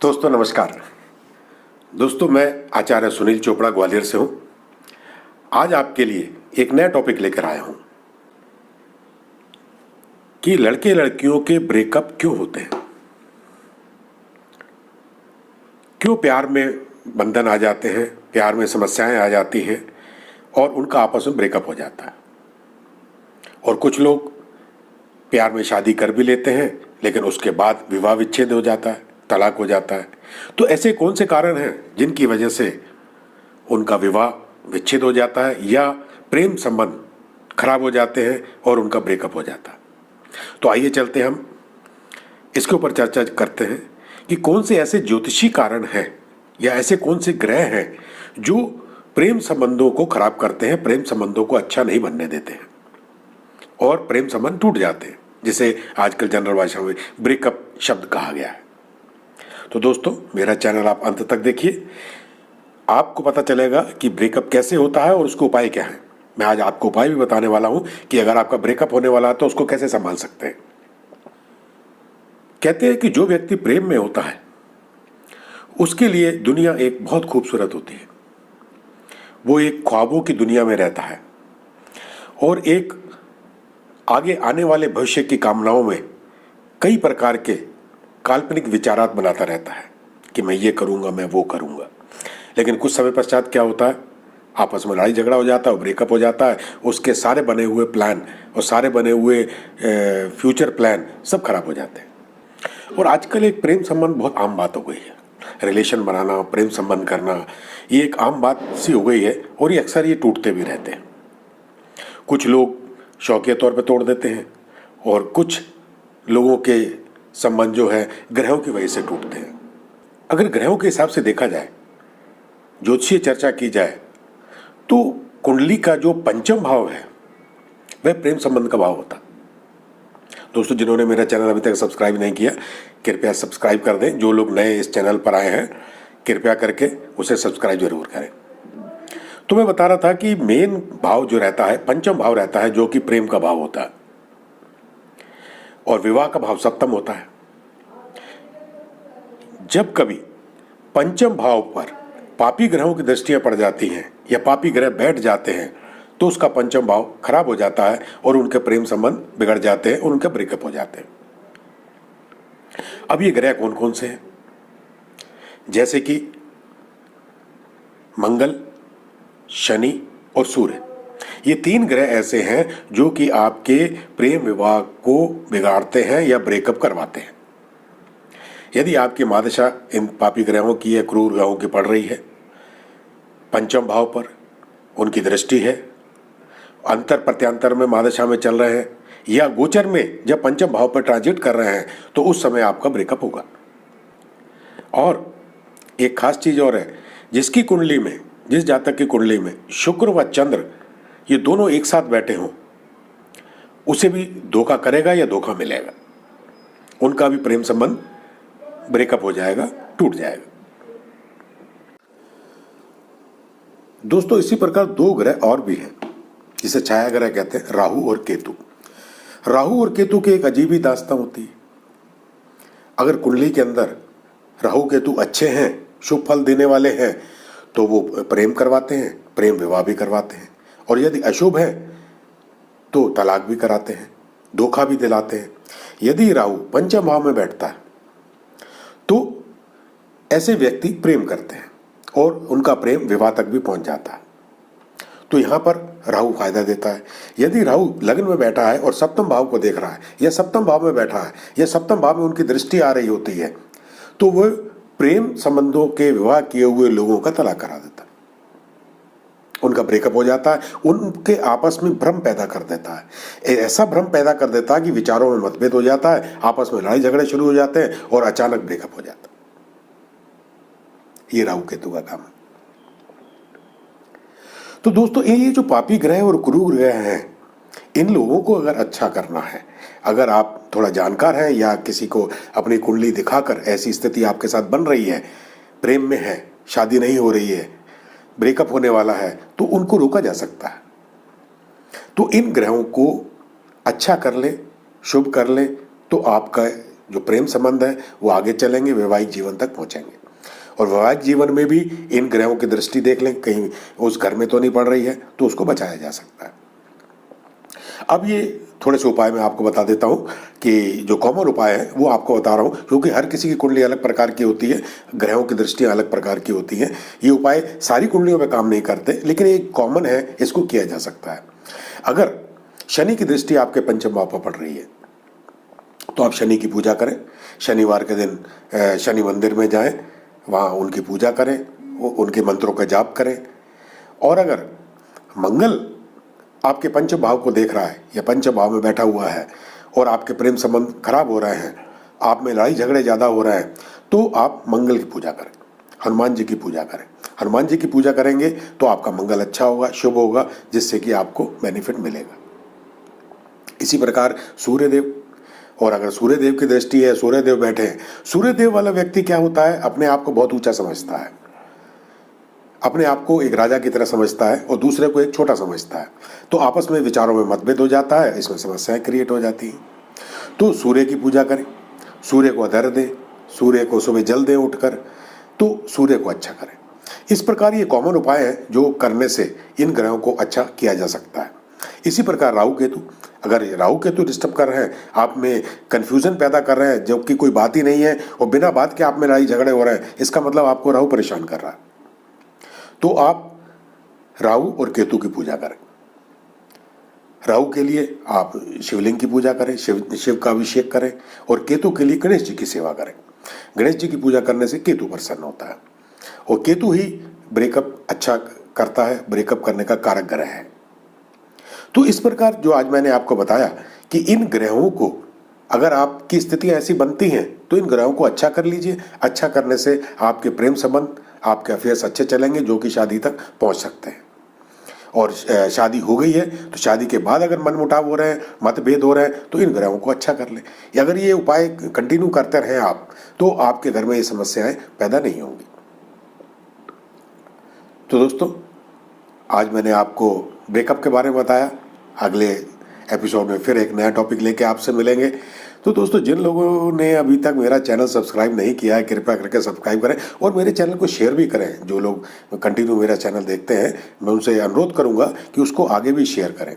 दोस्तों नमस्कार। दोस्तों मैं आचार्य सुनील चोपड़ा ग्वालियर से हूं। आज आपके लिए एक नया टॉपिक लेकर आया हूं कि लड़के लड़कियों के ब्रेकअप क्यों होते हैं, क्यों प्यार में बंधन आ जाते हैं, प्यार में समस्याएं आ जाती हैं और उनका आपस में ब्रेकअप हो जाता है। और कुछ लोग प्यार में शादी कर भी लेते हैं लेकिन उसके बाद विवाह विच्छेद हो जाता है, तलाक हो जाता है। तो ऐसे कौन से कारण हैं जिनकी वजह से उनका विवाह विच्छेद हो जाता है या प्रेम संबंध खराब हो जाते हैं और उनका ब्रेकअप हो जाता है। तो आइए चलते हम इसके ऊपर चर्चा करते हैं कि कौन से ऐसे ज्योतिषी कारण हैं या ऐसे कौन से ग्रह हैं जो प्रेम संबंधों को खराब करते हैं, प्रेम संबंधों को अच्छा नहीं बनने देते हैं और प्रेम संबंध टूट जाते हैं, जिसे आजकल जनरल भाषा में ब्रेकअप शब्द कहा गया है। तो दोस्तों मेरा चैनल आप अंत तक देखिए, आपको पता चलेगा कि ब्रेकअप कैसे होता है और उसके उपाय क्या है। मैं आज आपको उपाय भी बताने वाला हूं कि अगर आपका ब्रेकअप होने वाला है तो उसको कैसे संभाल सकते हैं। कहते हैं कि जो व्यक्ति प्रेम में होता है उसके लिए दुनिया एक बहुत खूबसूरत होती है। वो एक ख्वाबों की दुनिया में रहता है और एक आगे आने वाले भविष्य की कामनाओं में कई प्रकार के काल्पनिक विचारात बनाता रहता है कि मैं ये करूंगा, मैं वो करूंगा। लेकिन कुछ समय पश्चात क्या होता है, आपस में लड़ाई झगड़ा हो जाता है, ब्रेकअप हो जाता है। उसके सारे बने हुए प्लान और सारे बने हुए फ्यूचर प्लान सब खराब हो जाते हैं। और आजकल एक प्रेम संबंध बहुत आम बात हो गई है। रिलेशन बनाना, प्रेम संबंध करना, ये एक आम बात सी हो गई है और ये अक्सर ये टूटते भी रहते हैं। कुछ लोग शौकिया तौर पे तोड़ देते हैं और कुछ लोगों के संबंध जो है ग्रहों की वजह से टूटते हैं। अगर ग्रहों के हिसाब से देखा जाए, ज्योतिषीय चर्चा की जाए, तो कुंडली का जो पंचम भाव है वह प्रेम संबंध का भाव होता। दोस्तों जिन्होंने मेरा चैनल अभी तक सब्सक्राइब नहीं किया, कृपया सब्सक्राइब कर दें। जो लोग नए इस चैनल पर आए हैं कृपया करके उसे सब्सक्राइब जरूर करें। तो मैं बता रहा था कि मेन भाव जो रहता है, पंचम भाव रहता है, जो कि प्रेम का भाव होता है और विवाह का भाव सप्तम होता है। जब कभी पंचम भाव पर पापी ग्रहों की दृष्टियां पड़ जाती हैं या पापी ग्रह बैठ जाते हैं तो उसका पंचम भाव खराब हो जाता है और उनके प्रेम संबंध बिगड़ जाते हैं और उनके ब्रेकअप हो जाते हैं। अब ये ग्रह कौन कौन से हैं, जैसे कि मंगल, शनि और सूर्य। ये तीन ग्रह ऐसे हैं जो कि आपके प्रेम विवाह को बिगाड़ते हैं या ब्रेकअप करवाते हैं। यदि आपकी महादशा इन पापी ग्रहों की या क्रूर ग्रहों की पड़ रही है, पंचम भाव पर उनकी दृष्टि है, अंतर प्रत्यांतर में महादशा में चल रहे हैं या गोचर में जब पंचम भाव पर ट्रांजिट कर रहे हैं, तो उस समय आपका ब्रेकअप होगा। और एक खास चीज और है, जिसकी कुंडली में, जिस जातक की कुंडली में शुक्र व चंद्र ये दोनों एक साथ बैठे हों, उसे भी धोखा करेगा या धोखा मिलेगा, उनका भी प्रेम संबंध ब्रेकअप हो जाएगा, टूट जाएगा। दोस्तों इसी प्रकार दो ग्रह और भी हैं जिसे छाया ग्रह कहते हैं, राहु और केतु। राहु और केतु की एक अजीब ही दास्तां होती है। अगर कुंडली के अंदर राहु केतु अच्छे हैं, शुभ फल देने वाले हैं, तो वो प्रेम करवाते हैं, प्रेम विवाह भी करवाते हैं। और यदि अशुभ है तो तलाक भी कराते हैं, धोखा भी दिलाते हैं। यदि राहु पंचम भाव में बैठता है तो ऐसे व्यक्ति प्रेम करते हैं और उनका प्रेम विवाह तक भी पहुंच जाता है। तो यहां पर राहु फायदा देता है। यदि राहु लग्न में बैठा है और सप्तम भाव को देख रहा है या सप्तम भाव में बैठा है या सप्तम भाव में उनकी दृष्टि आ रही होती है, तो वह प्रेम संबंधों के विवाह किए हुए लोगों का तलाक करा देता है, उनका ब्रेकअप हो जाता है, उनके आपस में भ्रम पैदा कर देता है। ऐसा भ्रम पैदा कर देता है कि विचारों में मतभेद हो जाता है, आपस में लड़ाई झगड़े शुरू हो जाते हैं और अचानक ब्रेकअप हो जाता है। ये राहु केतु का काम है। तो दोस्तों ये जो पापी ग्रह और क्रूर ग्रह हैं, इन लोगों को अगर अच्छा करना है, अगर आप थोड़ा जानकार हैं या किसी को अपनी कुंडली दिखाकर ऐसी स्थिति आपके साथ बन रही है, प्रेम में है, शादी नहीं हो रही है, ब्रेकअप होने वाला है, तो उनको रोका जा सकता है। तो इन ग्रहों को अच्छा कर ले, शुभ कर ले, तो आपका जो प्रेम संबंध है वो आगे चलेंगे, वैवाहिक जीवन तक पहुंचेंगे। और वैवाहिक जीवन में भी इन ग्रहों की दृष्टि देख लें, कहीं उस घर में तो नहीं पड़ रही है, तो उसको बचाया जा सकता है। अब ये थोड़े से उपाय मैं आपको बता देता हूँ कि जो कॉमन उपाय है वो आपको बता रहा हूँ, क्योंकि हर किसी की कुंडली अलग प्रकार की होती है, ग्रहों की दृष्टियाँ अलग प्रकार की होती हैं। ये उपाय सारी कुंडलियों में काम नहीं करते, लेकिन एक कॉमन है, इसको किया जा सकता है। अगर शनि की दृष्टि आपके पंचम भाव पर पड़ रही है तो आप शनि की पूजा करें। शनिवार के दिन शनि मंदिर में जाएं, वहाँ उनकी पूजा करें, उनके मंत्रों का जाप करें। और अगर मंगल आपके पंचम भाव को देख रहा है या पंचम भाव में बैठा हुआ है और आपके प्रेम संबंध खराब हो रहे हैं, आप में लड़ाई झगड़े ज़्यादा हो रहे हैं, तो आप मंगल की पूजा करें, हनुमान जी की पूजा करें। हनुमान जी की पूजा करेंगे तो आपका मंगल अच्छा होगा, शुभ होगा, जिससे कि आपको बेनिफिट मिलेगा। इसी प्रकार सूर्यदेव, और अगर सूर्यदेव की दृष्टि है, सूर्यदेव बैठे हैं, सूर्यदेव वाला व्यक्ति क्या होता है, अपने आप को बहुत ऊंचा समझता है, अपने आप को एक राजा की तरह समझता है और दूसरे को एक छोटा समझता है, तो आपस में विचारों में मतभेद हो जाता है, इसमें समस्याएं क्रिएट हो जाती हैं। तो सूर्य की पूजा करें, सूर्य को अर्घ्य दें, सूर्य को सुबह जल दें उठकर, तो सूर्य को अच्छा करें। इस प्रकार ये कॉमन उपाय है जो करने से इन ग्रहों को अच्छा किया जा सकता है। इसी प्रकार राहु केतु, अगर राहु केतु डिस्टर्ब कर रहे हैं, आप में कन्फ्यूजन पैदा कर रहे हैं, जबकि कोई बात ही नहीं है और बिना बात के आप में लड़ाई झगड़े हो रहे हैं, इसका मतलब आपको राहु परेशान कर रहा है, तो आप राहु और केतु की पूजा करें। राहु के लिए आप शिवलिंग की पूजा करें, शिव का अभिषेक करें, और केतु के लिए गणेश जी की सेवा करें। गणेश जी की पूजा करने से केतु प्रसन्न होता है, और केतु ही ब्रेकअप अच्छा करता है, ब्रेकअप करने का कारक ग्रह है। तो इस प्रकार जो आज मैंने आपको बताया कि इन ग्रहों को, अगर आपकी स्थितियां ऐसी बनती हैं तो इन ग्रहों को अच्छा कर लीजिए। अच्छा करने से आपके प्रेम संबंध, आपके अफेयर्स अच्छे चलेंगे, जो कि शादी तक पहुंच सकते हैं। और शादी हो गई है तो शादी के बाद अगर मनमुटाव हो रहे हैं, मतभेद हो रहे हैं, तो इन ग्रहों को अच्छा कर लें। अगर ये उपाय कंटिन्यू करते रहें आप, तो आपके घर में ये समस्याएं पैदा नहीं होंगी। तो दोस्तों, आज मैंने आपको ब्रेकअप के बारे में बताया। अगले एपिसोड में फिर एक नया टॉपिक लेके आपसे मिलेंगे। तो दोस्तों, जिन लोगों ने अभी तक मेरा चैनल सब्सक्राइब नहीं किया है, कृपया करके सब्सक्राइब करें और मेरे चैनल को शेयर भी करें। जो लोग कंटिन्यू मेरा चैनल देखते हैं, मैं उनसे अनुरोध करूंगा कि उसको आगे भी शेयर करें।